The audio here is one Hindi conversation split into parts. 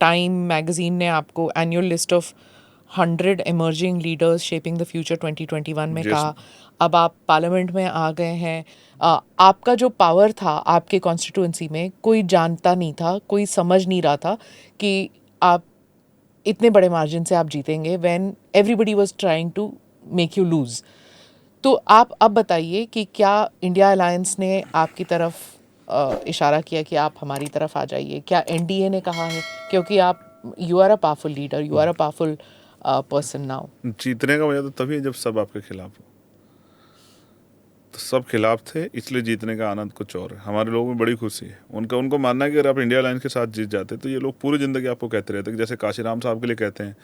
टाइम मैगजीन ने आपको annual list of 100 emerging leaders shaping the future 2021 में कहा। अब आप पार्लियामेंट में आ गए हैं। आपका जो पावर था आपके कॉन्स्टिट्यूंसी में कोई जानता नहीं था, कोई समझ नहीं रहा था कि आप इतने बड़े मार्जिन से आप जीतेंगे when everybody was trying to make you lose. तो आप अब बताइए कि क्या इंडिया अलायंस ने आपकी तरफ इशारा किया कि आप हमारी तरफ आ जाइए? क्या एनडीए ने कहा है? क्योंकि आप you are a powerful leader, you are a powerful person now. जीतने का मजा तो तभी है जब सब आपके खिलाफ हो। तो सब खिलाफ थे, इसलिए जीतने का आनंद कुछ और है। हमारे लोगों में बड़ी खुशी है। उनको मानना है कि अगर आप इंडिया अलायंस के साथ जीत जाते तो ये लोग पूरी ज़िंदगी आपको कहते रहते कि जैसे काशीराम साहब के लिए कहते हैं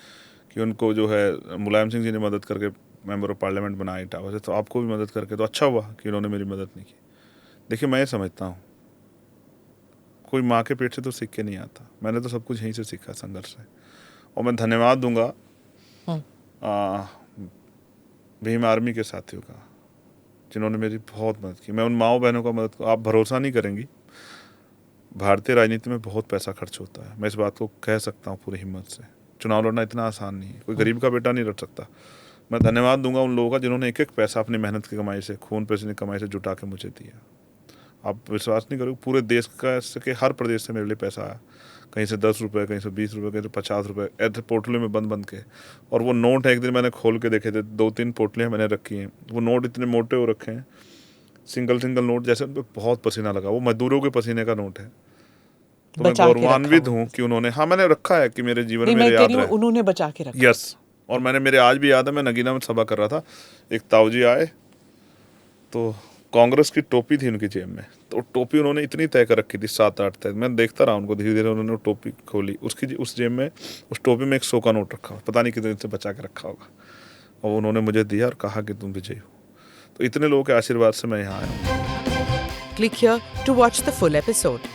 कि उनको जो है मुलायम सिंह जी ने मदद करके मेंबर ऑफ पार्लियामेंट बनाया इटावा से, तो आपको भी मदद करके तो अच्छा हुआ कि उन्होंने मेरी मदद नहीं की। देखिए, मैं ये समझता हूँ कोई माँ के पेट से तो सीख के नहीं आता। मैंने तो सब कुछ यहीं से सीखा, संघर्ष से। और मैं धन्यवाद दूंगा भीम आर्मी के साथियों का जिन्होंने मेरी बहुत मदद की। मैं उन माओ बहनों का मदद, आप भरोसा नहीं करेंगी, भारतीय राजनीति में बहुत पैसा खर्च होता है। मैं इस बात को कह सकता हूँ पूरी हिम्मत से। चुनाव लड़ना इतना आसान नहीं है, कोई गरीब का बेटा नहीं लड़ सकता। मैं धन्यवाद दूंगा उन लोगों का जिन्होंने एक एक पैसा अपनी मेहनत की कमाई से, खून पसीने की कमाई से जुटा के मुझे दिया। आप विश्वास नहीं करोगे, पूरे देश का के हर प्रदेश से मेरे लिए पैसा आया। कहीं से 10 रुपये, कहीं से 20 रुपये, कहीं से 50 रुपये, ऐसे पोटलों में बंद के। और वो नोट है, एक दिन मैंने खोल के देखे थे, 2-3 पोटलें मैंने रखी हैं। वो नोट इतने मोटे हो रखे हैं, सिंगल नोट जैसे, उन पर बहुत पसीना लगा। वो मजदूरों के पसीने का नोट है। तो मैं बचा के रखा गौरवान्वित हुआ हूँ है। कि उन्होंने, हाँ मैंने रखा है कि मेरे जीवन नहीं, में मैं मेरे कह याद रही हूँ रहे। उन्होंने बचा के रखा। यस। और मेरे आज भी याद है, मैं नगीना में सभा कर रहा था, एक ताऊजी आए, तो कांग्रेस की टोपी थी उनकी जेब में। तो टोपी उन्होंने इतनी तय कर रखी थी, 7-8 तय। मैं देखता रहा उनको, धीरे धीरे उन्होंने टोपी खोली, उसकी उस जेब में, उस टोपी में 100 का नोट रखा, पता नहीं कितने दिन से बचा के रखा होगा। और उन्होंने मुझे दिया और कहा कि तुम विजयी हो। तो इतने लोगों के आशीर्वाद से मैं यहाँ आया हूँ। Click here to watch the full episode.